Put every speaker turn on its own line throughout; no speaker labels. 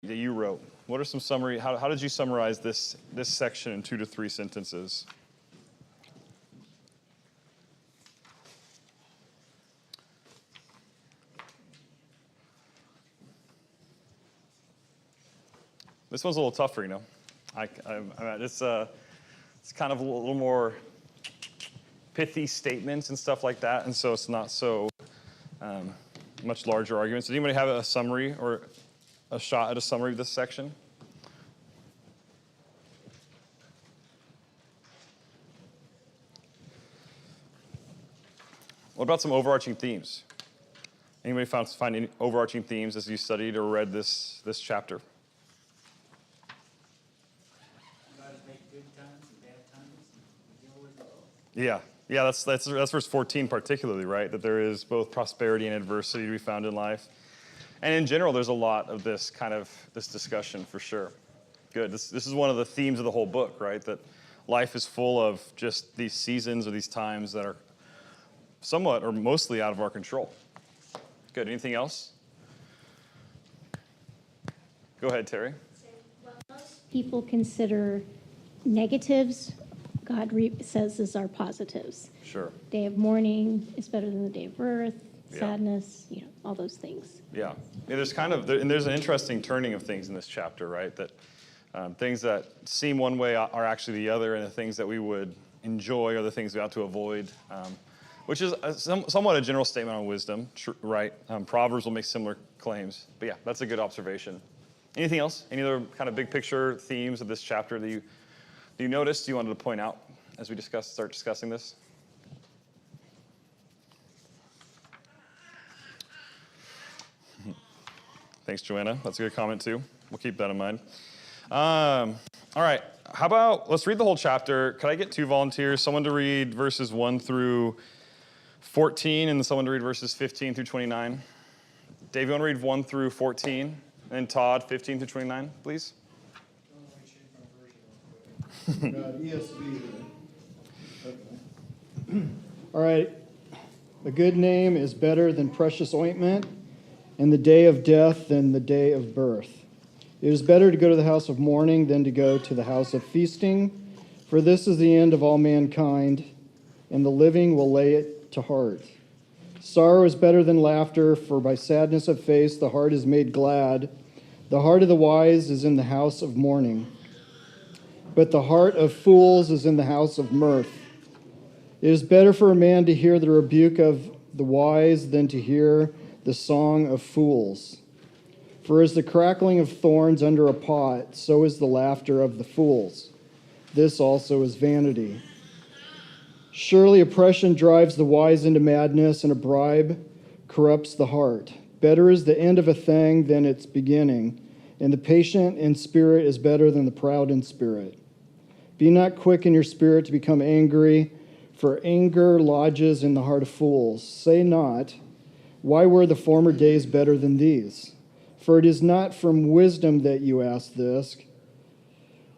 that you wrote. What are some summary? How did you summarize this section in 2 to 3 sentences? This one's a little tougher, you know. It's kind of a little more pithy statements and stuff like that, and so it's not so much larger arguments. Does anybody have a summary or a shot at a summary of this section? What about some overarching themes? Anybody find any overarching themes as you studied or read this chapter? Yeah, that's verse 14 particularly, right? That there is both prosperity and adversity to be found in life. And in general, there's a lot of this discussion for sure. Good. This is one of the themes of the whole book, right? That life is full of just these seasons or these times that are somewhat or mostly out of our control. Good. Anything else? Go ahead, Terry.
What most people consider negatives, God says is our positives.
Sure.
Day of mourning is better than the day of birth. Sadness, all those things.
Yeah. There's an interesting turning of things in this chapter, right? That things that seem one way are actually the other, and the things that we would enjoy are the things we ought to avoid, which is somewhat a general statement on wisdom, right? Proverbs will make similar claims. But yeah, that's a good observation. Anything else? Any other kind of big picture themes of this chapter that you noticed you wanted to point out as we start discussing this? Thanks, Joanna. That's a good comment, too. We'll keep that in mind. All right. How about, let's read the whole chapter. Could I get 2 volunteers? Someone to read verses 1 through 14, and someone to read verses 15 through 29. Dave, you want to read 1 through 14? And Todd, 15 through 29, please?
ESV. Okay. All right. A good name is better than precious ointment, and the day of death than the day of birth. It is better to go to the house of mourning than to go to the house of feasting, for this is the end of all mankind, and the living will lay it to heart. Sorrow is better than laughter, for by sadness of face the heart is made glad. The heart of the wise is in the house of mourning, but the heart of fools is in the house of mirth. It is better for a man to hear the rebuke of the wise than to hear the song of fools. For as the crackling of thorns under a pot, so is the laughter of the fools. This also is vanity. Surely oppression drives the wise into madness, and a bribe corrupts the heart. Better is the end of a thing than its beginning, and the patient in spirit is better than the proud in spirit. Be not quick in your spirit to become angry, for anger lodges in the heart of fools. Say not, why were the former days better than these? For it is not from wisdom that you ask this.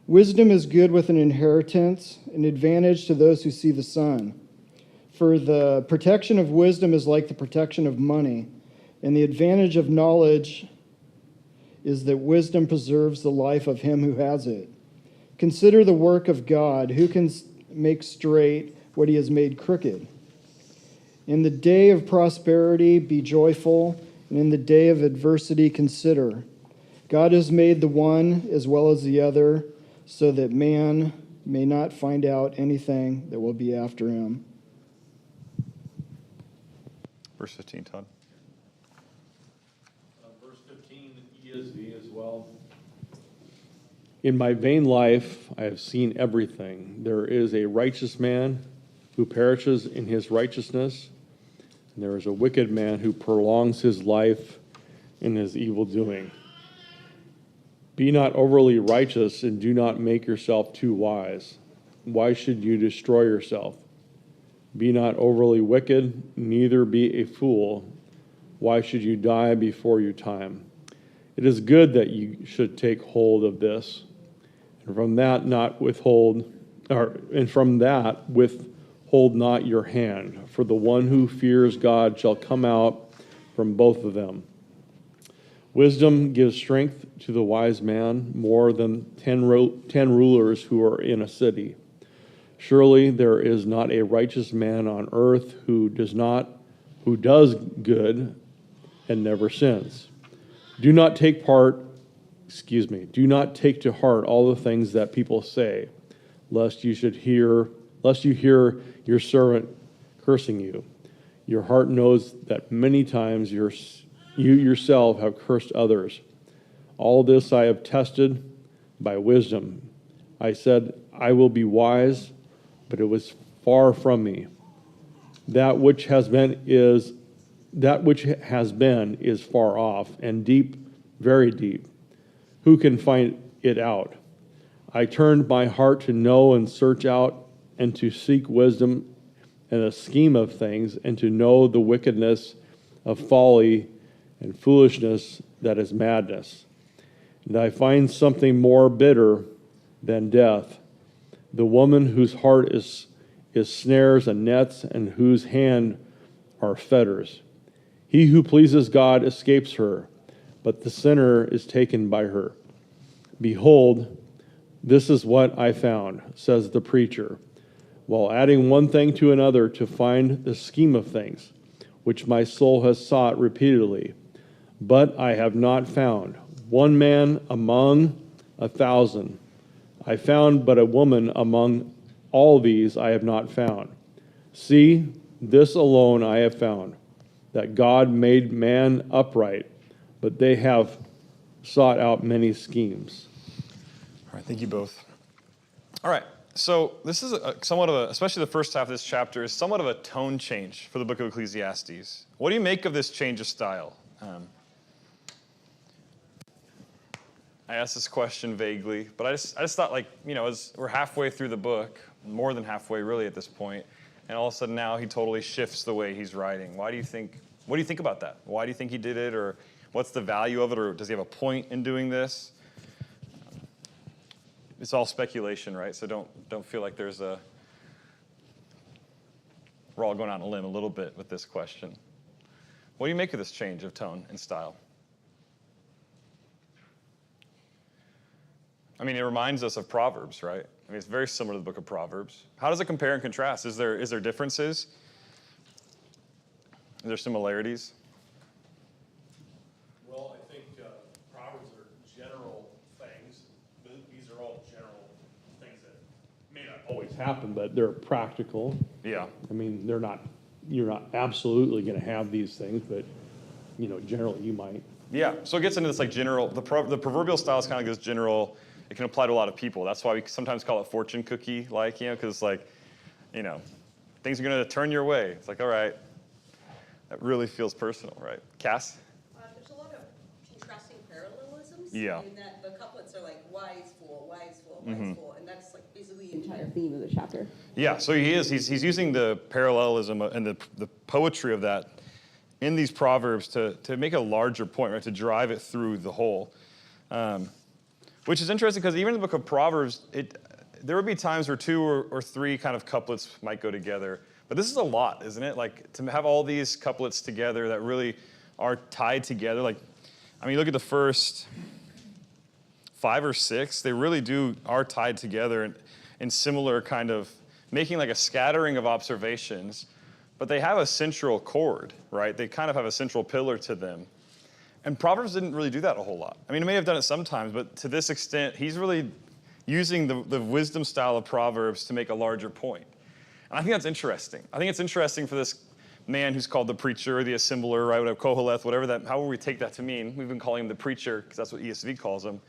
Wisdom is good with an inheritance, an advantage to those who see the sun. For the protection of wisdom is like the protection of money, and the advantage of knowledge is that wisdom preserves the life of him who has it. Consider the work of God, who can make straight what he has made crooked. In the day of prosperity, be joyful, and in the day of adversity, consider. God has made the one as well as the other, so that man may not find out anything that will be after him.
Verse 15, Todd.
Verse 15, ESV as well. In my vain life, I have seen everything. There is a righteous man who perishes in his righteousness, and there is a wicked man who prolongs his life in his evil doing. Be not overly righteous, and do not make yourself too wise. Why should you destroy yourself? Be not overly wicked, neither be a fool. Why should you die before your time? It is good that you should take hold of this, and from that withhold not your hand, for the one who fears God shall come out from both of them. Wisdom gives strength to the wise man more than 10 rulers who are in a city. Surely there is not a righteous man on earth who does good and never sins. Do not take to heart all the things that people say, lest you hear your servant cursing you. Your heart knows that many times you yourself have cursed others. All this I have tested by wisdom. I said, I will be wise, but it was far from me. That which has been is far off and deep, very deep. Who can find it out? I turned my heart to know and search out and to seek wisdom and the scheme of things and to know the wickedness of folly and foolishness that is madness. And I find something more bitter than death, the woman whose heart is snares and nets and whose hand are fetters. He who pleases God escapes her, but the sinner is taken by her. Behold, this is what I found, says the preacher, while adding one thing to another to find the scheme of things, which my soul has sought repeatedly. But I have not found one man among 1,000. I found but a woman among all these I have not found. See, this alone I have found, that God made man upright, but they have sought out many schemes.
All right, thank you both. All right, so this is somewhat of especially the first half of this chapter, is somewhat of a tone change for the book of Ecclesiastes. What do you make of this change of style? I asked this question vaguely, but I just thought, as we're halfway through the book, more than halfway really at this point, and all of a sudden now he totally shifts the way he's writing. What do you think about that? Why do you think he did it, or what's the value of it, or does he have a point in doing this? It's all speculation, right? So don't feel like we're all going on a limb a little bit with this question. What do you make of this change of tone and style? I mean, it reminds us of Proverbs, right? I mean, it's very similar to the book of Proverbs. How does it compare and contrast? Is there differences? Are there similarities?
Well, I think Proverbs are general things. These are all general things that may not always happen, but they're practical.
Yeah.
I mean, you're not absolutely going to have these things, but generally you might.
Yeah. So it gets into this general. The proverbial style is kind of this general. It can apply to a lot of people. That's why we sometimes call it fortune cookie, because things are going to turn your way. It's like, all right, that really feels personal, right? Cass?
There's a lot of contrasting parallelisms.
Yeah.
In that the couplets are like wise fool, wise fool, wise fool, and that's like basically the entire theme of the chapter.
Yeah. So he's using the parallelism and the poetry of that in these proverbs to make a larger point, right? To drive it through the whole. Which is interesting because even in the book of Proverbs, there would be times where two or three kind of couplets might go together. But this is a lot, isn't it? Like, to have all these couplets together that really are tied together. Like, I mean, you look at the first 5 or 6, they really are tied together in similar kind of, making like a scattering of observations. But they have a central chord, right? They kind of have a central pillar to them. And Proverbs didn't really do that a whole lot. I mean, it may have done it sometimes, but to this extent, he's really using the wisdom style of Proverbs to make a larger point. And I think that's interesting. I think it's interesting for this man who's called the preacher, or the assembler, right, whatever, Koheleth, however we take that to mean. We've been calling him the preacher because that's what ESV calls him.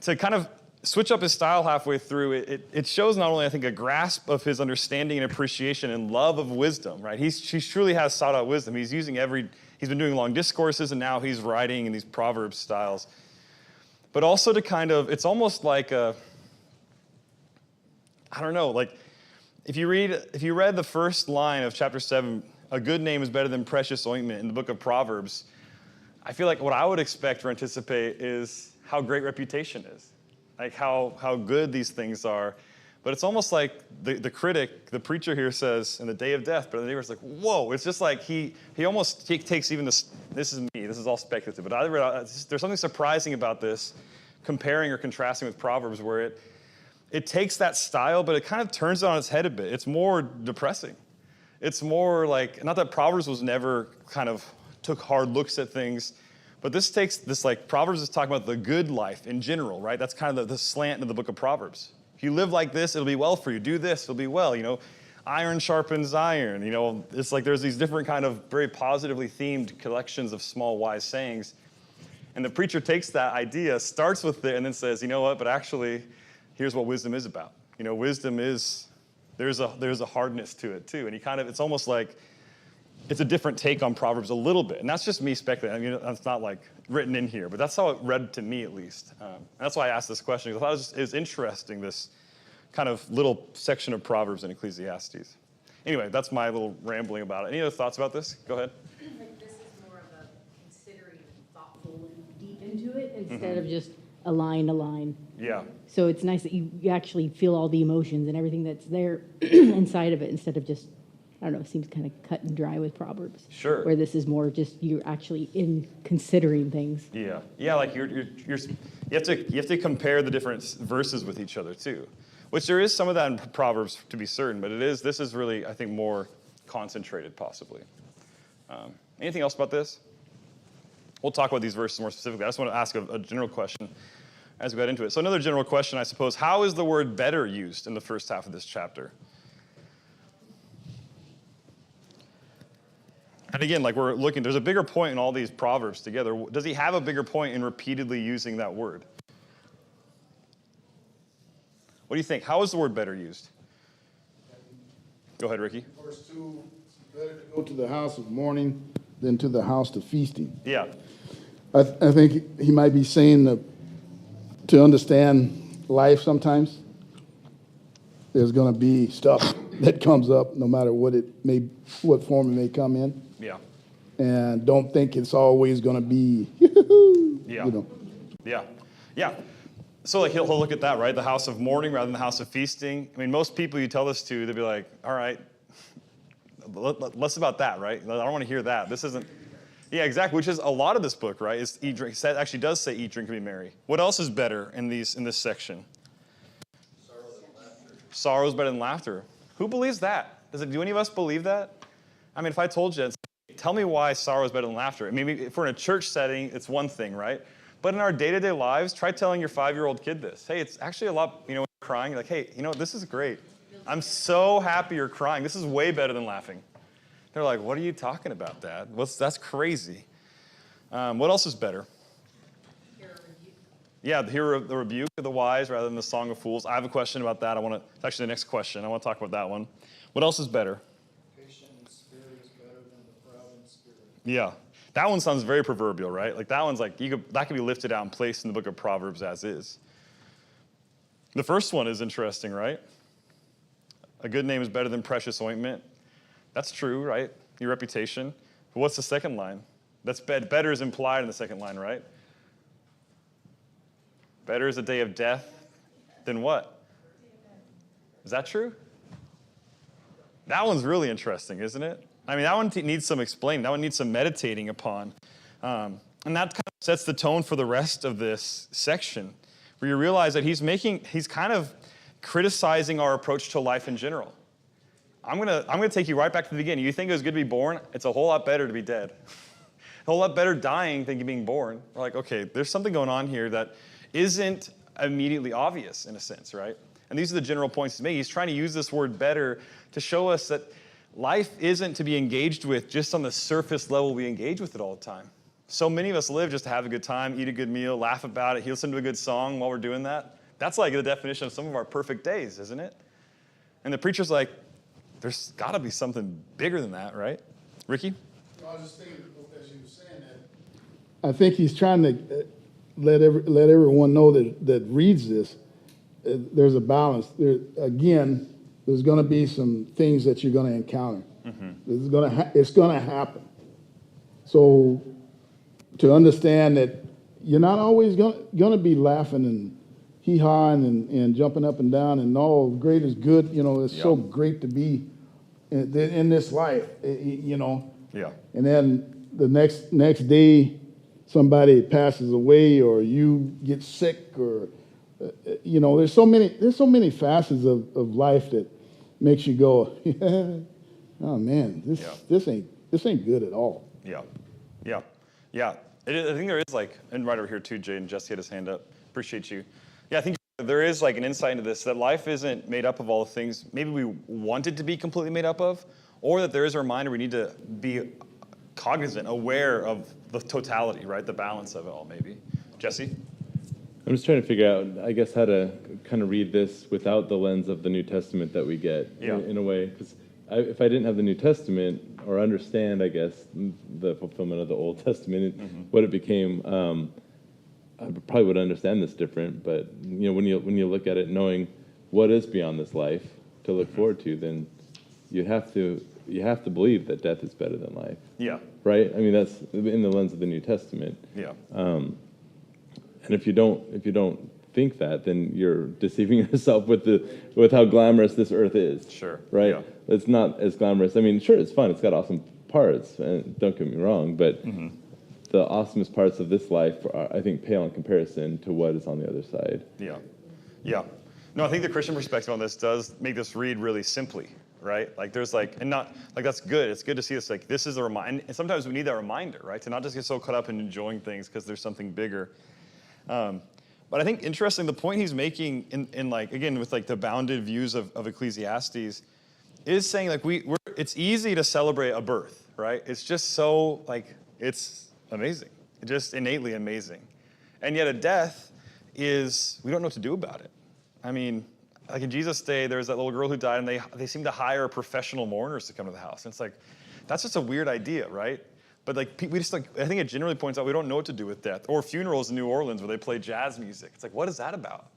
To kind of switch up his style halfway through, it shows not only, I think, a grasp of his understanding and appreciation and love of wisdom, right? He truly has sought out wisdom. He's been doing long discourses, and now he's writing in these Proverbs styles. But also to kind of, it's almost like if you read the first line of chapter 7, a good name is better than precious ointment in the book of Proverbs, I feel like what I would expect or anticipate is how great reputation is, like how good these things are. But it's almost like the critic, the preacher here says, in the day of death, but the neighbor's like, whoa. It's just like he almost takes even this is me. me. This is all speculative, but there's something surprising about this, comparing or contrasting with Proverbs, where it takes that style, but it kind of turns it on its head a bit. It's more depressing. It's more like, not that Proverbs was never kind of took hard looks at things, but this takes this, like, Proverbs is talking about the good life in general, right? That's kind of the slant in the book of Proverbs. If you live like this, it'll be well for you. Do this, it'll be well, Iron sharpens iron, It's like there's these different kind of very positively themed collections of small wise sayings. And the preacher takes that idea, starts with it, and then says, you know what, but actually, here's what wisdom is about. Wisdom is, there's a hardness to it too. And it's almost like, it's a different take on Proverbs a little bit. And that's just me speculating. That's not like written in here, but that's how it read to me at least. And that's why I asked this question, because I thought it was interesting, this kind of little section of Proverbs in Ecclesiastes. Anyway, that's my little rambling about it. Any other thoughts about this? Go ahead.
Like this is more of a considering, thoughtful, and deep into it instead of just a line.
Yeah.
So it's nice that you actually feel all the emotions and everything that's there inside of it instead of just, I don't know, it seems kind of cut and dry with Proverbs.
Sure.
Where this is more just you're actually in considering things.
Yeah. Yeah, like you have to compare the different verses with each other too. Which there is some of that in Proverbs, to be certain, but this is really, I think, more concentrated, possibly. Anything else about this? We'll talk about these verses more specifically. I just want to ask a general question as we get into it. So another general question, I suppose, how is the word better used in the first half of this chapter? And again, like we're looking, there's a bigger point in all these Proverbs together. Does he have a bigger point in repeatedly using that word? What do you think? How is the word better used? Go ahead, Ricky.
Verse 2, it's better to go to the house of mourning than to the house of feasting.
Yeah.
I think he might be saying to understand life sometimes, there's going to be stuff that comes up no matter what form it may come in.
Yeah.
And don't think it's always going to be,
Yeah. Yeah. Yeah. So like he'll look at that, right? The house of mourning rather than the house of feasting. I mean, most people you tell this to, they'll be like, all right, less about that, right? I don't want to hear that. This isn't, yeah, exactly, which is a lot of this book, right? Is eat, drink. It actually does say eat, drink, and be merry. What else is better in this section? Sorrow is better than laughter. Who believes that? Do any of us believe that? I mean, if I told you, tell me why sorrow is better than laughter. I mean, if we're in a church setting, it's one thing, right? But in our day-to-day lives, try telling your 5-year-old kid this. Hey, it's actually a lot, when you're crying, you're like, hey, this is great. I'm so happy you're crying. This is way better than laughing. They're like, what are you talking about, Dad? That's crazy. What else is better? Yeah, the rebuke of the wise rather than the song of fools. I have a question about that. It's actually the next question. I want to talk about that one. What else is better?
Patient in spirit is better than the proud in spirit.
Yeah. That one sounds very proverbial, right? Like that one's like, that could be lifted out and placed in the book of Proverbs as is. The first one is interesting, right? A good name is better than precious ointment. That's true, right? Your reputation. But what's the second line? That's better is implied in the second line, right? Better is a day of death than what? Is that true? That one's really interesting, isn't it? I mean, that one needs some explaining. That one needs some meditating upon. And that kind of sets the tone for the rest of this section, where you realize that he's kind of criticizing our approach to life in general. I'm gonna take you right back to the beginning. You think it was good to be born? It's a whole lot better to be dead. A whole lot better dying than being born. We're like, okay, there's something going on here that isn't immediately obvious in a sense, right? And these are the general points he's making. He's trying to use this word better to show us that life isn't to be engaged with just on the surface level we engage with it all the time. So many of us live just to have a good time, eat a good meal, laugh about it, listen to a good song while we're doing that. That's like the definition of some of our perfect days, isn't it? And the preacher's like, there's got to be something bigger than that, right? Ricky?
I was just thinking, as you were saying that, I think he's trying to let everyone know that reads this, there's a balance. There's going to be some things that you're going to encounter. Mm-hmm. It's going to happen. So to understand that you're not always going to be laughing and hee-hawing and jumping up and down and all great is good. It's so great to be in this life, Yeah. And then the next day somebody passes away or you get sick or there's so many facets of life that makes you go, oh man, this ain't good at all.
Yeah. I think there is and right over here too, Jay and Jesse had his hand up. Appreciate you. Yeah, I think there is an insight into this, that life isn't made up of all the things maybe we want it to be completely made up of, or that there is a reminder we need to be cognizant, aware of the totality, right? The balance of it all, maybe. Jesse?
I'm just trying to figure out, I guess, how to kind of read this without the lens of the New Testament that we get, in a way. Because if I didn't have the New Testament or understand, I guess, the fulfillment of the Old Testament, what it became, I probably would understand this different. But when you look at it, knowing what is beyond this life to look forward to, then you have to believe that death is better than life. Yeah. Right? I mean, that's in the lens of the New Testament. Yeah. And if you don't think that, then you're deceiving yourself with how glamorous this earth is. Sure. Right? Yeah. It's not as glamorous. I mean, sure, it's fun. It's got awesome parts. And don't get me wrong, but the awesomest parts of this life are, I think, pale in comparison to what is on the other side. Yeah. Yeah. No, I think the Christian perspective on this does make this read really simply, right? There's and not, that's good. It's good to see this, this is a reminder. And sometimes we need that reminder, right? To not just get so caught up in enjoying things because there's something bigger. But I think interesting, the point he's making in again, with the bounded views of Ecclesiastes is saying it's easy to celebrate a birth, right? It's just so it's amazing, just innately amazing. And yet a death is, we don't know what to do about it. I mean, in Jesus' day, there was that little girl who died, and they seemed to hire professional mourners to come to the house. And it's that's just a weird idea, right? But we just I think it generally points out we don't know what to do with death. Or funerals in New Orleans where they play jazz music. It's what is that about?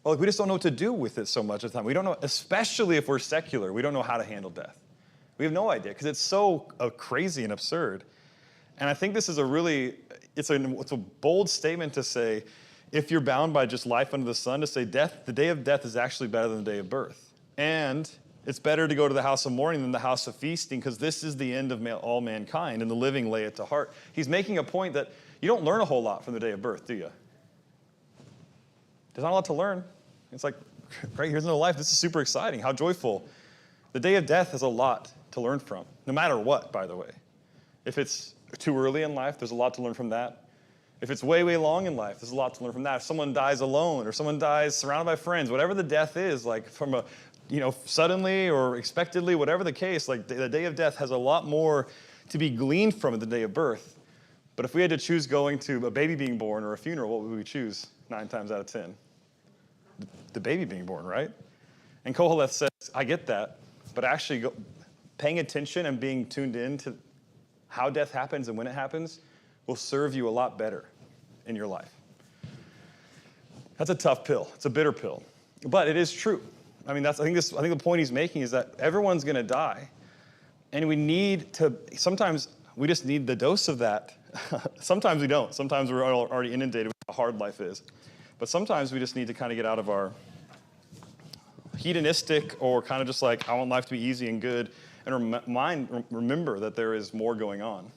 Well, we just don't know what to do with it so much of the time. We don't know, especially if we're secular, we don't know how to handle death. We have no idea because it's so crazy and absurd. And I think this is it's a bold statement to say, if you're bound by just life under the sun, to say the day of death is actually better than the day of birth. And it's better to go to the house of mourning than the house of feasting, because this is the end of all mankind, and the living lay it to heart. He's making a point that you don't learn a whole lot from the day of birth, do you? There's not a lot to learn. It's right, here's no life. This is super exciting. How joyful. The day of death has a lot to learn from, no matter what, by the way. If it's too early in life, there's a lot to learn from that. If it's way, way long in life, there's a lot to learn from that. If someone dies alone, or someone dies surrounded by friends, whatever the death is, from a suddenly or expectedly, whatever the case, the day of death has a lot more to be gleaned from the day of birth. But if we had to choose going to a baby being born or a funeral, what would we choose 9 times out of 10? The baby being born, right? And Koheleth says, I get that, but actually paying attention and being tuned in to how death happens and when it happens will serve you a lot better in your life. That's a tough pill. It's a bitter pill. But it is true. I mean, I think the point he's making is that everyone's going to die, and sometimes we just need the dose of that. Sometimes we don't. Sometimes we're already inundated with how hard life is. But sometimes we just need to kind of get out of our hedonistic or kind of just I want life to be easy and good, and remember that there is more going on.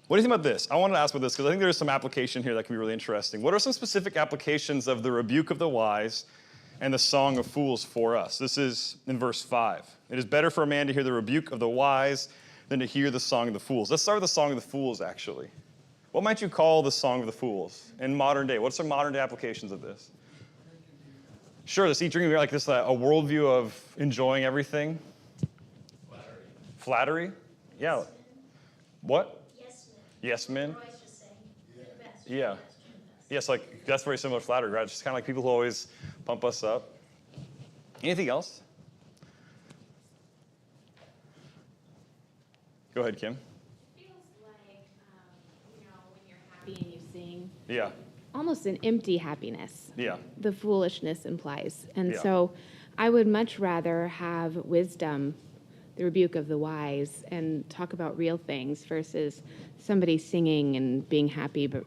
What do you think about this? I wanted to ask about this because I think there is some application here that can be really interesting. What are some specific applications of the rebuke of the wise and the song of fools for us? This is in verse 5. It is better for a man to hear the rebuke of the wise than to hear the song of the fools. Let's start with the song of the fools, actually. What might you call the song of the fools in modern day? What's some modern day applications of this? Sure, this eat, drinking, a worldview of enjoying everything. Flattery? Yeah. What? Yes men. Yeah. Yes, that's very similar to flattery, right? It's just kind of people who always pump us up. Anything else? Go ahead, Kim.
Feels like, when you're happy and you sing.
Yeah.
Almost an empty happiness.
Yeah.
The foolishness implies. And
Yeah.
so I would much rather have wisdom, the rebuke of the wise, and talk about real things versus somebody singing and being happy but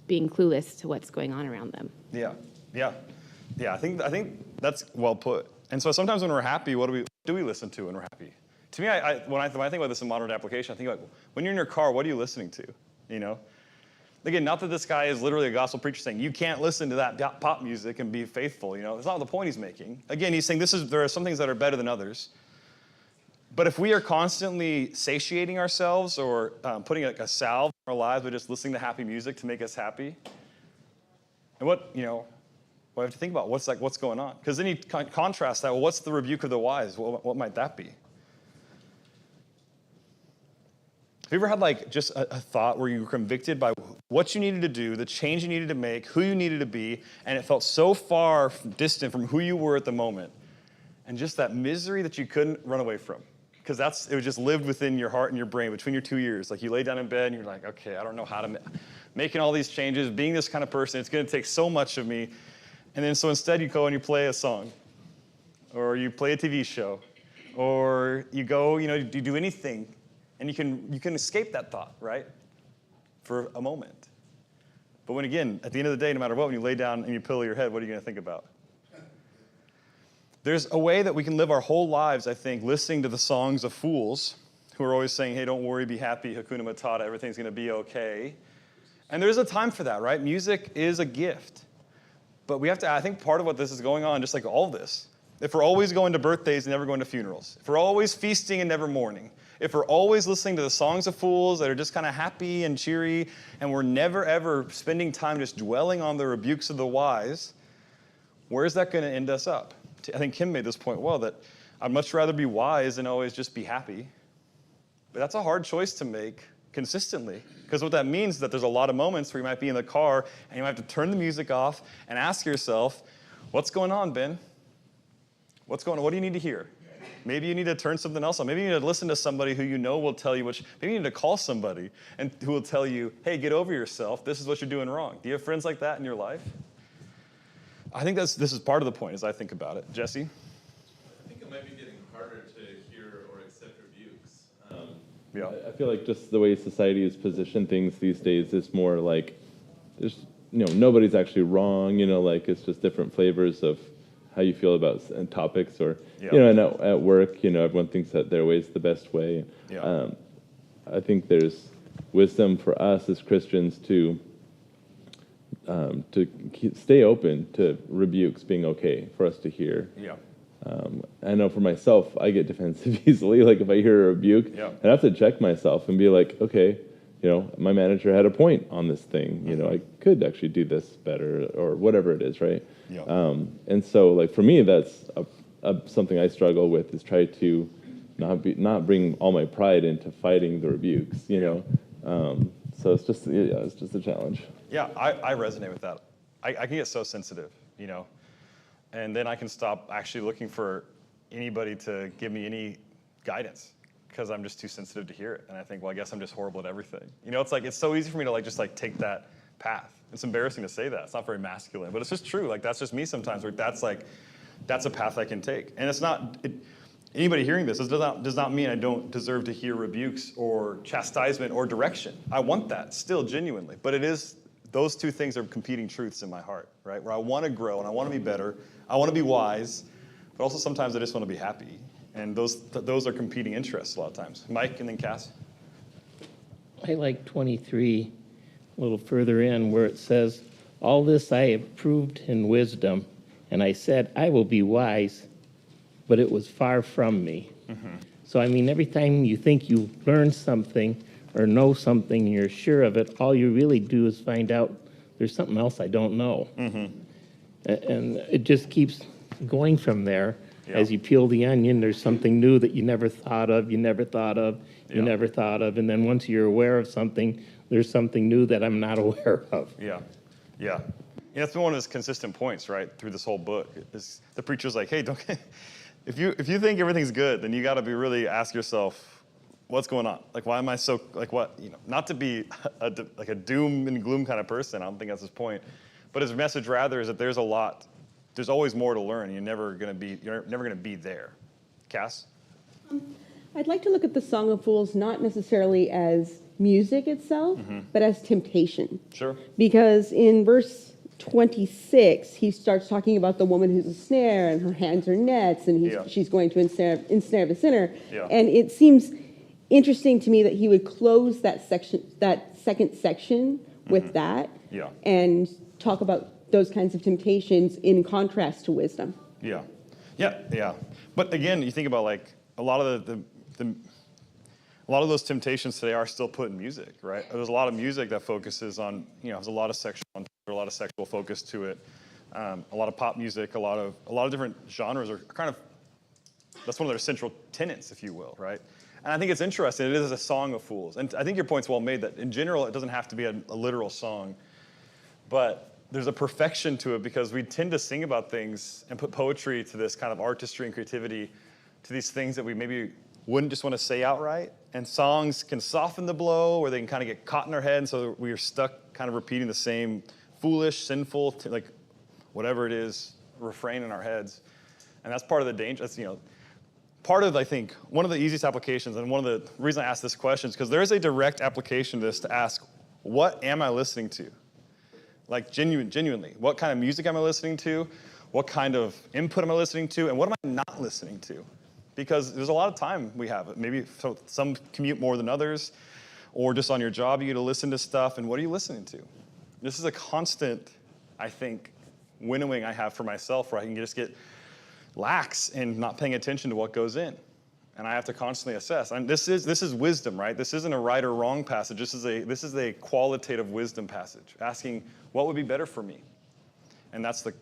being clueless to what's going on around them.
Yeah. I think that's well put. And so sometimes when we're happy, what do we listen to when we're happy? To me, when I think about this in modern application, I think about when you're in your car, what are you listening to? You know? Again, not that this guy is literally a gospel preacher saying you can't listen to that pop music and be faithful. You know, it's not the point he's making. Again, he's saying there are some things that are better than others. But if we are constantly satiating ourselves or putting like a salve in our lives by just listening to happy music to make us happy, and what we have to think about what's going on. Because then you contrast that. Well, what's the rebuke of the wise? What might that be? Have you ever had like just a thought where you were convicted by what you needed to do, the change you needed to make, who you needed to be, and it felt so far distant from who you were at the moment, and just that misery that you couldn't run away from? Because it was just lived within your heart and your brain between your 2 ears. Like you lay down in bed and you're like, okay, I don't know how to making all these changes, being this kind of person, it's going to take so much of me. And then so instead you go and you play a song, or you play a TV show, or you go, you do anything. And you can escape that thought, right? For a moment. But when again, at the end of the day, no matter what, when you lay down and you pillow your head, what are you going to think about? There's a way that we can live our whole lives, I think, listening to the songs of fools who are always saying, hey, don't worry, be happy, Hakuna Matata, everything's going to be okay. And there's a time for that, right? Music is a gift. But we have to, I think part of what this is going on, just like all of this, if we're always going to birthdays and never going to funerals, if we're always feasting and never mourning, if we're always listening to the songs of fools that are just kind of happy and cheery, and we're never, ever spending time just dwelling on the rebukes of the wise, where's that going to end us up? I think Kim made this point well, that I'd much rather be wise than always just be happy. But that's a hard choice to make consistently, because what that means is that there's a lot of moments where you might be in the car and you might have to turn the music off and ask yourself, what's going on, Ben? What's going on? What do you need to hear? Maybe you need to turn something else on. Maybe you need to listen to somebody who you know will tell you maybe you need to call somebody and who will tell you, hey, get over yourself. This is what you're doing wrong. Do you have friends like that in your life? I think this is part of the point as I think about it. Jesse?
I think it might be getting harder to hear or accept rebukes.
Yeah.
I feel like just the way society has positioned things these days is more like there's nobody's actually wrong. Like it's just different flavors of how you feel about topics, or and at work, everyone thinks that their way is the best way.
Yeah.
I think there's wisdom for us as Christians to stay open to rebukes being okay for us to hear.
Yeah.
I know for myself, I get defensive easily. Like if I hear a rebuke, I have to check myself and be like, okay, my manager had a point on this thing. I could actually do this better, or whatever it is, right?
Yeah.
And so, like for me, that's something I struggle with, is try to not bring all my pride into fighting the rebukes. So it's just a challenge.
Yeah, I resonate with that. I can get so sensitive, and then I can stop actually looking for anybody to give me any guidance because I'm just too sensitive to hear it. And I think, well, I guess I'm just horrible at everything. It's like, it's so easy for me to just take that path. It's embarrassing to say that. It's not very masculine, but it's just true. Like, that's just me sometimes, where that's a path I can take. And it's not, anybody hearing this does not mean I don't deserve to hear rebukes or chastisement or direction. I want that still, genuinely. But it is, those two things are competing truths in my heart, right? Where I want to grow and I want to be better. I want to be wise, but also sometimes I just want to be happy. And those are competing interests a lot of times. Mike and then Cass.
I like 23, a little further in, where it says, all this I have proved in wisdom, and I said, I will be wise, but it was far from me. Mm-hmm. So, every time you think you learn something or know something and you're sure of it, all you really do is find out there's something else I don't know. Mm-hmm. And it just keeps going from there. Yeah. As you peel the onion, there's something new that you never thought of, and then once you're aware of something, there's something new that I'm not aware of.
Yeah. That's been one of his consistent points, right, through this whole book. Is the preacher's like, hey, if you think everything's good, then you got to be really ask yourself, what's going on? Like, why am I so, what, not to be a doom and gloom kind of person. I don't think that's his point. But his message rather is that there's always more to learn. You're never going to be there. Cass?
I'd like to look at the Song of Fools not necessarily as music itself, but as temptation.
Sure.
Because in verse 26, he starts talking about the woman who's a snare and her hands are nets, and she's going to ensnare the sinner.
Yeah.
And it seems interesting to me that he would close that second section with that, and talk about those kinds of temptations in contrast to wisdom.
Yeah. But again, you think about like a lot of a lot of those temptations today are still put in music, right? There's a lot of music that focuses on, there's a lot of sexual focus to it. A lot of pop music, a lot of different genres are kind of, that's one of their central tenets, if you will, right? And I think it's interesting. It is a song of fools. And I think your point's well made that in general, it doesn't have to be a literal song, but there's a perfection to it because we tend to sing about things and put poetry to this kind of artistry and creativity to these things that we maybe wouldn't just want to say outright. And songs can soften the blow, or they can kind of get caught in our head, and so we are stuck kind of repeating the same foolish, sinful, like whatever it is, refrain in our heads. And that's part of the danger. That's, part of, I think, one of the easiest applications, and one of the reasons I ask this question is because there is a direct application to this to ask, what am I listening to? Like genuinely, what kind of music am I listening to? What kind of input am I listening to? And what am I not listening to? Because there's a lot of time we have. Maybe some commute more than others, or just on your job, you get to listen to stuff, and what are you listening to? This is a constant, I think, winnowing I have for myself where I can just get lax in not paying attention to what goes in. And I have to constantly assess. And this is wisdom, right? This isn't a right or wrong passage. This is a qualitative wisdom passage, asking what would be better for me. And that's the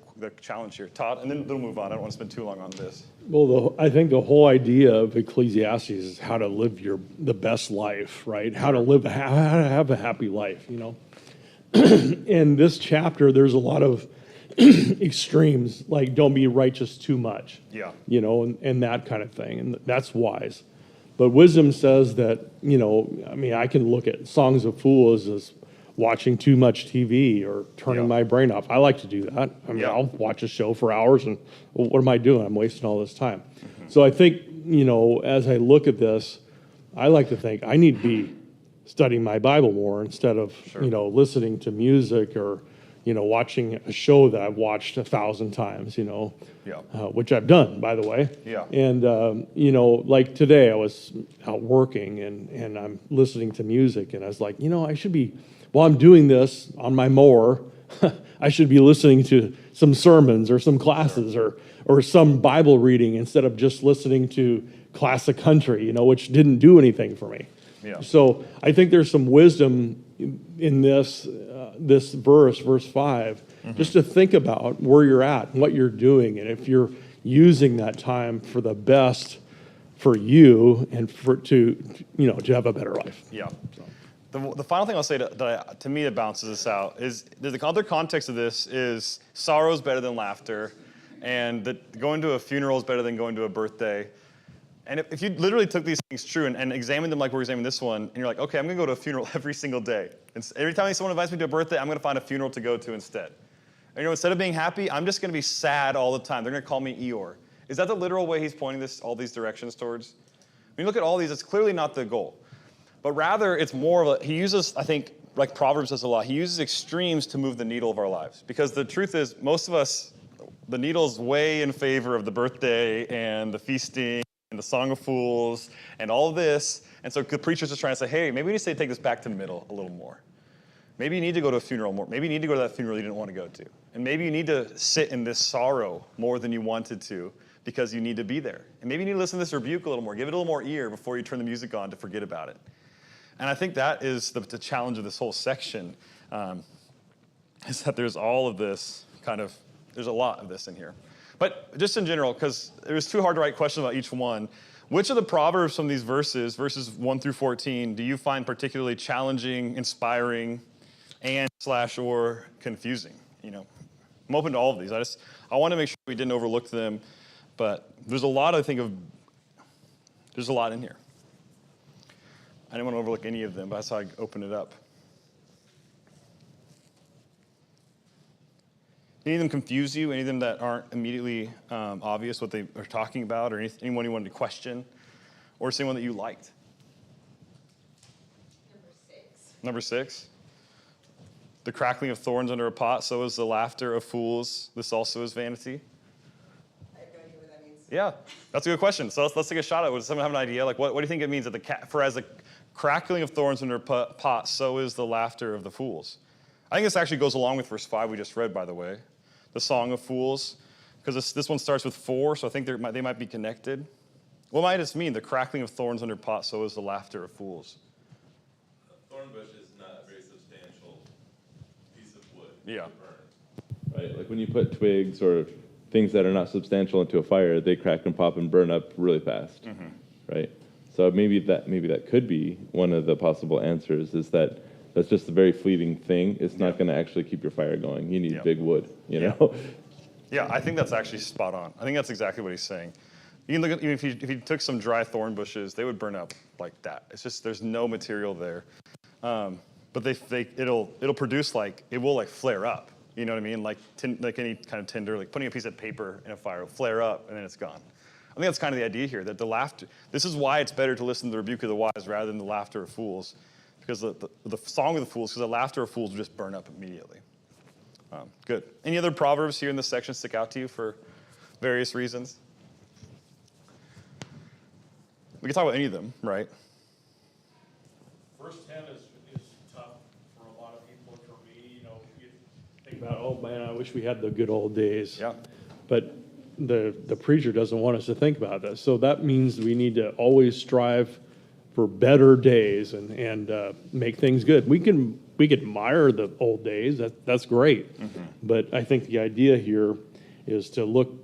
challenge here. Todd, and then we'll move on. I don't want to spend too long on this.
Well, I think the whole idea of Ecclesiastes is how to live the best life, right? How to have a happy life, In this chapter, there's a lot of extremes, like don't be righteous too much, and that kind of thing, and that's wise. But wisdom says that, I can look at songs of fools as watching too much TV or turning my brain off. I like to do that. I'll watch a show for hours and what am I doing? I'm wasting all this time. Mm-hmm. So I think, as I look at this, I like to think I need to be studying my Bible more instead of, listening to music or, watching a show that I've watched 1,000 times, which I've done, by the way.
Yeah.
And, like today I was out working and I'm listening to music and I was like, I should be, while I'm doing this on my mower, I should be listening to some sermons or some classes or some Bible reading instead of just listening to classic country, which didn't do anything for me.
Yeah.
So I think there's some wisdom in this verse 5, just to think about where you're at, what you're doing, and if you're using that time for the best for you and to have a better life.
Yeah. The final thing I'll say to me that balances this out is the other context of this is sorrow is better than laughter, and that going to a funeral is better than going to a birthday. And if you literally took these things true and examined them like we're examining this one, and you're like, okay, I'm going to go to a funeral every single day. And every time someone invites me to a birthday, I'm going to find a funeral to go to instead. And instead of being happy, I'm just going to be sad all the time. They're going to call me Eeyore. Is that the literal way he's pointing all these directions towards? When you look at all these, it's clearly not the goal. But rather, it's more of he uses, I think, like Proverbs does a lot, he uses extremes to move the needle of our lives. Because the truth is, most of us, the needle's way in favor of the birthday and the feasting and the Song of Fools and all this. And so the preacher's just trying to say, hey, maybe we need to take this back to the middle a little more. Maybe you need to go to a funeral more. Maybe you need to go to that funeral you didn't want to go to. And maybe you need to sit in this sorrow more than you wanted to because you need to be there. And maybe you need to listen to this rebuke a little more. Give it a little more ear before you turn the music on to forget about it. And I think that is the challenge of this whole section, is that there's all of this there's a lot of this in here. But just in general, because it was too hard to write questions about each one, which of the Proverbs from these verses 1 through 14, do you find particularly challenging, inspiring, or confusing? I'm open to all of these. I want to make sure we didn't overlook them, but there's a lot, there's a lot in here. I didn't want to overlook any of them, but that's how I open it up. Any of them confuse you? Any of them that aren't immediately obvious what they are talking about, or anyone you wanted to question, or anyone that you liked? Number 6. The crackling of thorns under a pot, so is the laughter of fools. This also is vanity.
I have no idea what that means.
Yeah, that's a good question. So let's take a shot at it. Does someone have an idea? Like, what do you think it means that for as the crackling of thorns under a pot, so is the laughter of the fools? I think this actually goes along with verse 5 we just read, by the way. The song of fools, because this one starts with 4, so I think they might be connected. What might this mean? The crackling of thorns under a pot, so is the laughter of fools.
A thorn bush is not a very substantial piece of wood
Yeah.
to burn. Right? Like when you put twigs or things that are not substantial into a fire, they crack and pop and burn up really fast. Right? So maybe that could be one of the possible answers, is that that's just a very fleeting thing. It's not going to actually keep your fire going. You need big wood, you know?
Yeah, I think that's actually spot on. I think that's exactly what he's saying. You can look at, even if you took some dry thorn bushes, they would burn up like that. It's just there's no material there, but it'll produce it will flare up. You know what I mean? Like any kind of tinder, like putting a piece of paper in a fire will flare up and then it's gone. I think that's kind of the idea here, that the laughter. This is why it's better to listen to the rebuke of the wise rather than the laughter of fools. Because the song of the fools, because the laughter of fools will just burn up immediately. Good. Any other proverbs here in this section stick out to you for various reasons? We can talk about any of them, right?
Verse 10 is tough for a lot of people. For me, you think about, oh man, I wish we had the good old days.
Yeah.
But the preacher doesn't want us to think about this. So that means we need to always strive for better days and make things good. We can admire the old days. That's great. But I think the idea here is to look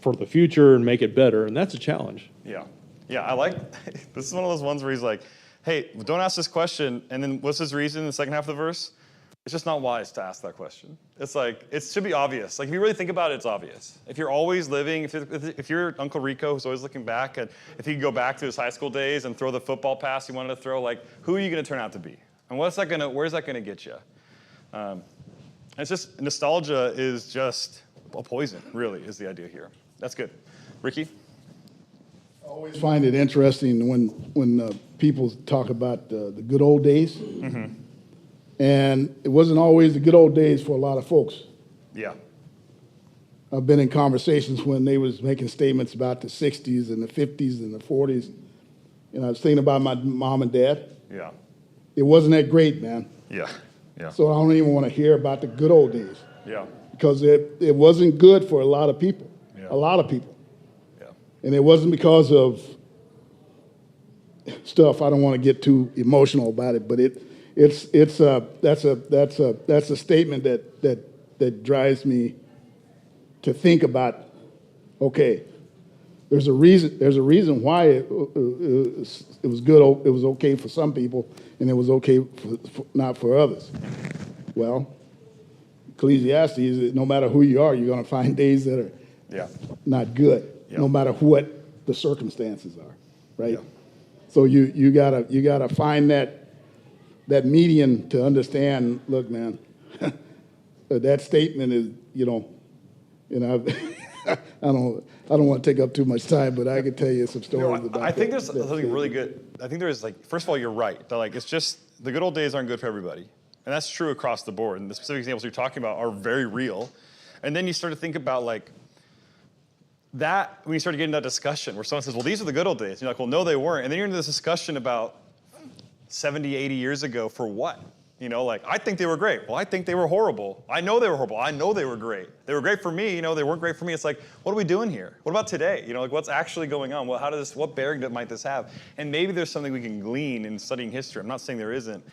for the future and make it better, and that's a challenge.
Yeah. Yeah, I like, this is one of those ones where he's like, hey, don't ask this question, and then what's his reason in the second half of the verse? It's just not wise to ask that question. It's like, it should be obvious. Like, if you really think about it, it's obvious. If you're always living, if you're Uncle Rico who's always looking back, and if he could go back to his high school days and throw the football pass he wanted to throw, like, who are you going to turn out to be? And where's that going to get you? It's just, nostalgia is just a poison, really, is the idea here. That's good. Ricky?
I always find it interesting when people talk about the good old days. And it wasn't always the good old days for a lot of folks.
Yeah.
I've been in conversations when they was making statements about the 60s and the 50s and the 40s. And I was thinking about my mom and dad.
Yeah.
It wasn't that great, man.
Yeah. Yeah.
So I don't even want to hear about the good old days.
Yeah.
Because it wasn't good for a lot of people.
Yeah.
A lot of people.
Yeah.
And it wasn't because of stuff. I don't want to get too emotional about it, but that's a statement that drives me to think about. Okay, there's a reason why it was good. It was okay for some people, and it was okay not for others. Well, Ecclesiastes, no matter who you are, you're going to find days that are not good, no matter what the circumstances are, right? Yeah. So you gotta find that median to understand. Look, man, that statement is I don't want to take up too much time, but I could tell you some stories about.
I think there's something really good. I think there's first of all, you're right. That it's just the good old days aren't good for everybody. And that's true across the board. And the specific examples you're talking about are very real. And then you start to think about that when you start to get into that discussion where someone says, well, these are the good old days. And you're like, well, no, they weren't. And then you're into this discussion about 70, 80 years ago for what? I think they were great. Well, I think they were horrible. I know they were horrible. I know they were great. They were great for me. They weren't great for me. It's like, what are we doing here? What about today? What's actually going on? Well, what bearing might this have? And maybe there's something we can glean in studying history. I'm not saying there isn't.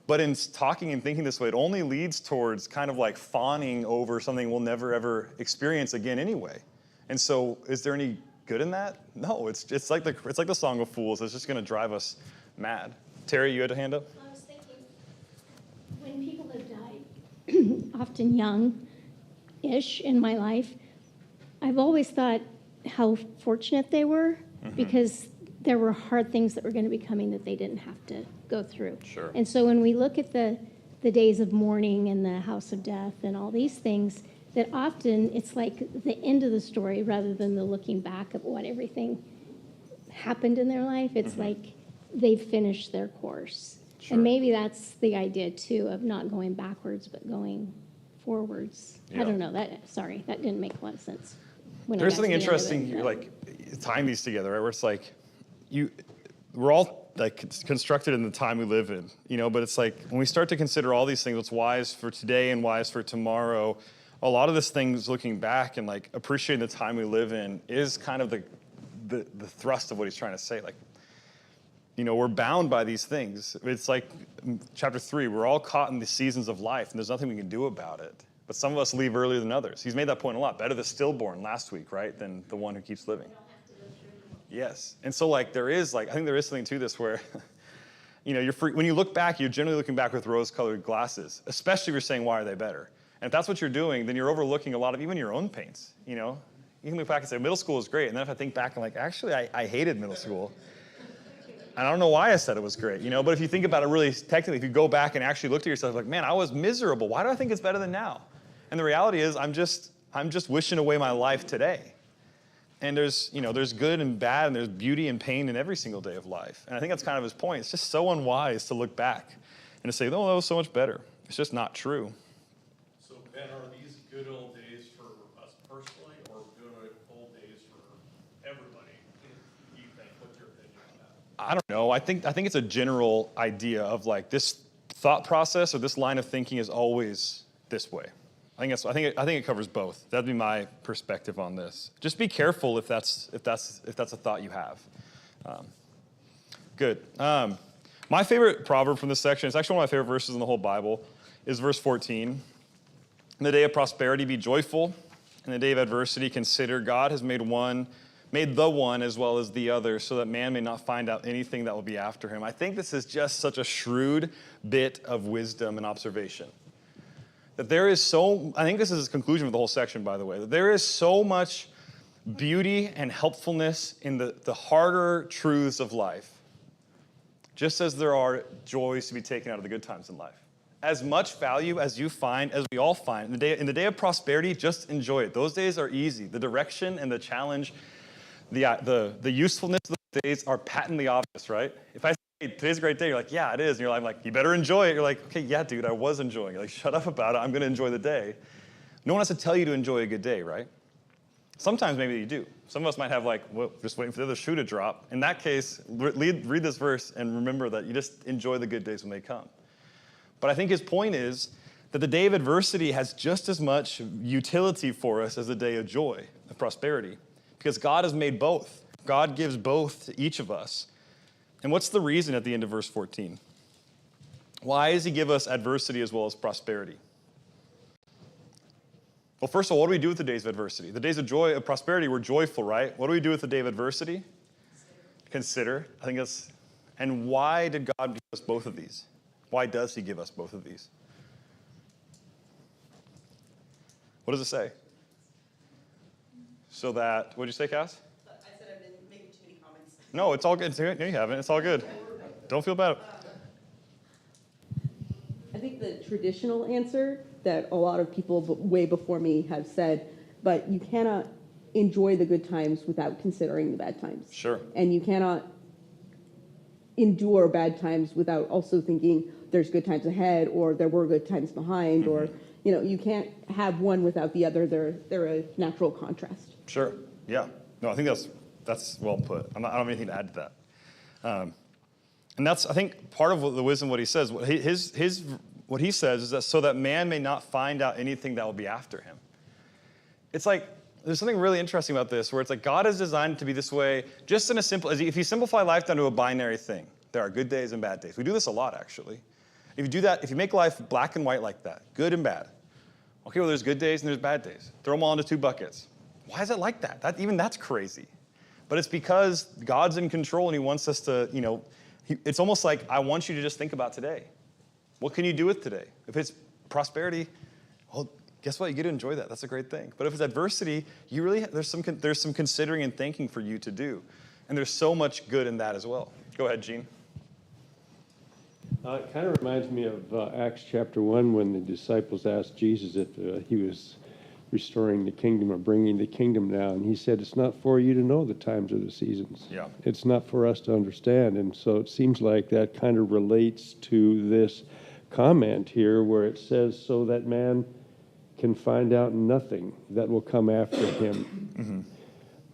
But in talking and thinking this way, it only leads towards kind of fawning over something we'll never, ever experience again anyway. And so is there any good in that? No, it's like the Song of Fools. It's just going to drive us mad. Terry, you had a hand up?
I was thinking, when people have died, often young-ish in my life, I've always thought how fortunate they were because there were hard things that were going to be coming that they didn't have to go through.
Sure.
And so when we look at the days of mourning and the house of death and all these things, that often it's like the end of the story rather than the looking back of what everything happened in their life. It's like they've finished their course.
Sure.
And maybe that's the idea too of not going backwards but going forwards.
Yeah.
I don't know. That didn't make a lot of sense. When I
There's
got
something
to the end of it,
interesting,
but-
like tying these together, right? Where it's like, we're all like constructed in the time we live in, but it's like when we start to consider all these things, what's wise for today and wise for tomorrow, a lot of this things looking back and like appreciating the time we live in is kind of the thrust of what he's trying to say. Like, we're bound by these things. It's like chapter 3, we're all caught in the seasons of life and there's nothing we can do about it. But some of us leave earlier than others. He's made that point a lot. Better the stillborn last week, right, than the one who keeps living. Yes. And so I think there is something to this where, you're free. When you look back, you're generally looking back with rose-colored glasses, especially if you're saying, why are they better? And if that's what you're doing, then you're overlooking a lot of even your own pains, You can look back and say, middle school was great. And then if I think back, I'm like, actually, I hated middle school. And I don't know why I said it was great, But if you think about it really technically, if you go back and actually look at yourself, like, man, I was miserable. Why do I think it's better than now? And the reality is, I'm just wishing away my life today. And there's good and bad, and there's beauty and pain in every single day of life. And I think that's kind of his point. It's just so unwise to look back and to say, oh, that was so much better. It's just not true.
So, Ben, are these good old days for us personally, or good old days for everybody? Do you think? What's your opinion on that?
I don't know. I think it's a general idea of like this thought process or this line of thinking is always this way. I think it covers both. That'd be my perspective on this. Just be careful if that's a thought you have. Good. My favorite proverb from this section, it's actually one of my favorite verses in the whole Bible, is verse 14. In the day of prosperity, be joyful. In the day of adversity, consider God has made the one as well as the other, so that man may not find out anything that will be after him. I think this is just such a shrewd bit of wisdom and observation. That I think this is his conclusion of the whole section, by the way, that there is so much beauty and helpfulness in the harder truths of life, just as there are joys to be taken out of the good times in life. As much value as you find, as we all find, in the day of prosperity, just enjoy it. Those days are easy. The direction and the challenge, the usefulness of those days are patently obvious, right? If I say, today's a great day, you're like, yeah, it is. And I'm like, you better enjoy it. You're like, okay, yeah, dude, I was enjoying it. You're like, shut up about it. I'm going to enjoy the day. No one has to tell you to enjoy a good day, right? Sometimes maybe you do. Some of us might have just waiting for the other shoe to drop. In that case, read this verse and remember that you just enjoy the good days when they come. But I think his point is that the day of adversity has just as much utility for us as the day of joy, of prosperity, because God has made both. God gives both to each of us. And what's the reason at the end of verse 14? Why does he give us adversity as well as prosperity? Well, first of all, what do we do with the days of adversity? The days of joy, of prosperity, we're joyful, right? What do we do with the day of adversity? Consider. I think that's, and why did God give us both of these? Why does he give us both of these? What does it say? So that, what did you say, Cass?
I said I've been making too many comments.
No, it's all good. No, you haven't. It's all good. Don't feel bad.
I think the traditional answer that a lot of people way before me have said, but you cannot enjoy the good times without considering the bad times.
Sure.
And you cannot endure bad times without also thinking there's good times ahead or there were good times behind or, you can't have one without the other. They're a natural contrast.
Sure. Yeah. No, I think that's well put. I don't have anything to add to that. And that's, I think, part of the wisdom of what he says. What he says is that so that man may not find out anything that will be after him. It's like, there's something really interesting about this, where it's like God is designed to be this way, just in a simple, if you simplify life down to a binary thing, there are good days and bad days. We do this a lot, actually. If you do that, if you make life black and white like that, good and bad, okay, well, there's good days and there's bad days. Throw them all into two buckets. Why is it like that? That's crazy. But it's because God's in control and he wants us to, it's almost like, I want you to just think about today. What can you do with today? If it's prosperity, well, guess what? You get to enjoy that. That's a great thing. But if it's adversity, there's some considering and thinking for you to do. And there's so much good in that as well. Go ahead, Gene.
It kind of reminds me of Acts chapter 1 when the disciples asked Jesus if he was restoring the kingdom or bringing the kingdom down. He said, it's not for you to know the times or the seasons.
Yeah.
It's not for us to understand. And so it seems like that kind of relates to this comment here where it says, so that man can find out nothing that will come after him. Mm-hmm.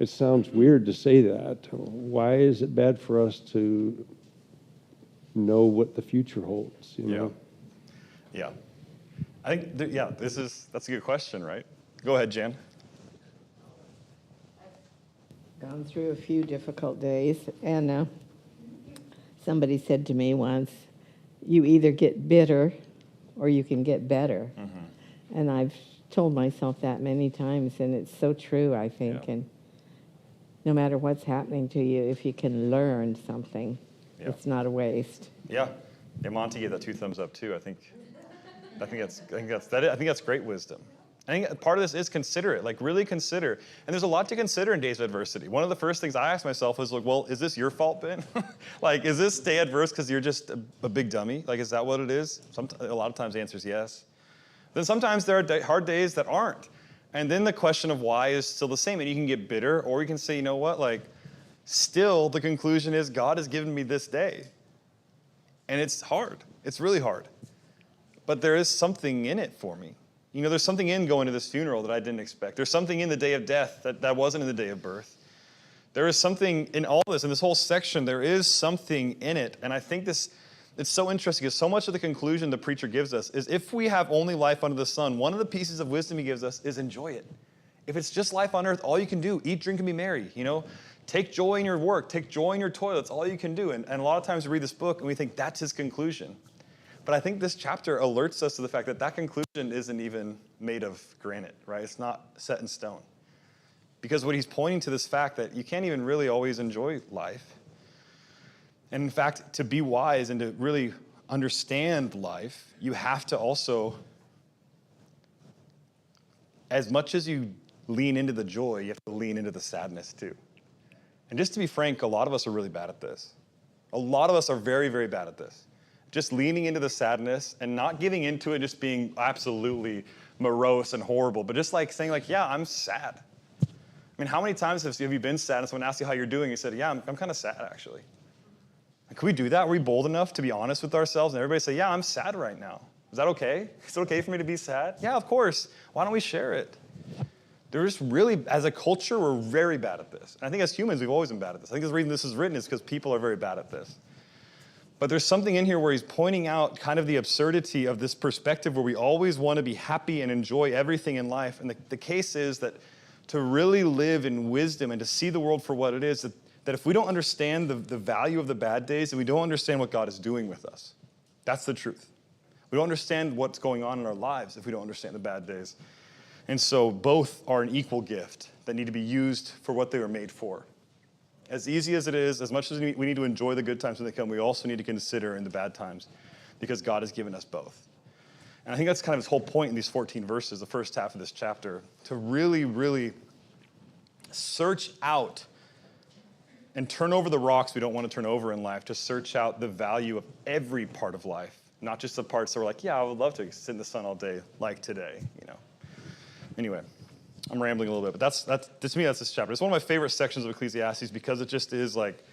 It sounds weird to say that. Why is it bad for us to know what the future holds? You know?
Yeah. I think, that's a good question, right? Go ahead, Jan.
Gone through a few difficult days, and somebody said to me once, you either get bitter or you can get better. Mm-hmm. And I've told myself that many times, and it's so true, I think. And no matter what's happening to you, if you can learn something, it's not a waste.
Yeah. Monty gave that 2 thumbs up too. I think that's great wisdom. I think part of this is consider it, like really consider. And there's a lot to consider in days of adversity. One of the first things I asked myself was like, well, is this your fault, Ben? Like, is this day adverse because you're just a big dummy? Like, is that what it is? A lot of times the answer is yes. Then sometimes there are hard days that aren't. And then the question of why is still the same. And you can get bitter, or you can say, you know what, like, still the conclusion is God has given me this day. And it's hard. It's really hard. But there is something in it for me. You know, there's something in going to this funeral that I didn't expect. There's something in the day of death that wasn't in the day of birth. There is something in all this, in this whole section, there is something in it. And I think it's so interesting because so much of the conclusion the preacher gives us is if we have only life under the sun, one of the pieces of wisdom he gives us is enjoy it. If it's just life on earth, all you can do, eat, drink, and be merry, you know. Take joy in your work. Take joy in your toil. That's all you can do. And a lot of times we read this book and we think that's his conclusion. But I think this chapter alerts us to the fact that that conclusion isn't even made of granite, right? It's not set in stone. Because what he's pointing to this fact that you can't even really always enjoy life. And in fact, to be wise and to really understand life, you have to also, as much as you lean into the joy, you have to lean into the sadness too. And just to be frank, a lot of us are really bad at this. A lot of us are very, very bad at this. Just leaning into the sadness and not giving into it, just being absolutely morose and horrible, but just like saying like, yeah, I'm sad. I mean, how many times have you been sad and someone asked you how you're doing? You said, yeah, I'm kind of sad actually. Like, can we do that? Are we bold enough to be honest with ourselves and everybody say, yeah, I'm sad right now. Is that okay? Is it okay for me to be sad? Yeah, of course. Why don't we share it? They're just really, as a culture, we're very bad at this. And I think as humans, we've always been bad at this. I think the reason this is written is because people are very bad at this. But there's something in here where he's pointing out kind of the absurdity of this perspective where we always want to be happy and enjoy everything in life. And the case is that to really live in wisdom and to see the world for what it is, that if we don't understand the value of the bad days, then we don't understand what God is doing with us. That's the truth. We don't understand what's going on in our lives if we don't understand the bad days. And so both are an equal gift that need to be used for what they were made for. As easy as it is, as much as we need to enjoy the good times when they come, we also need to consider in the bad times because God has given us both. And I think that's kind of his whole point in these 14 verses, the first half of this chapter, to really, really search out and turn over the rocks we don't want to turn over in life, to search out the value of every part of life, not just the parts that we're like, yeah, I would love to sit in the sun all day like today, you know. Anyway, I'm rambling a little bit, but to me, that's this chapter. It's one of my favorite sections of Ecclesiastes because it just is like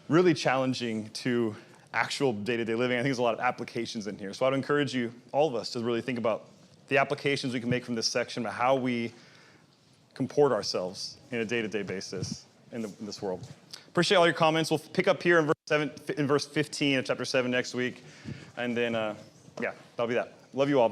really challenging to actual day-to-day living. I think there's a lot of applications in here. So I'd encourage you, all of us, to really think about the applications we can make from this section about how we comport ourselves in a day-to-day basis in this world. Appreciate all your comments. We'll pick up here in verse 15 of chapter 7 next week. And then, that'll be that. Love you all.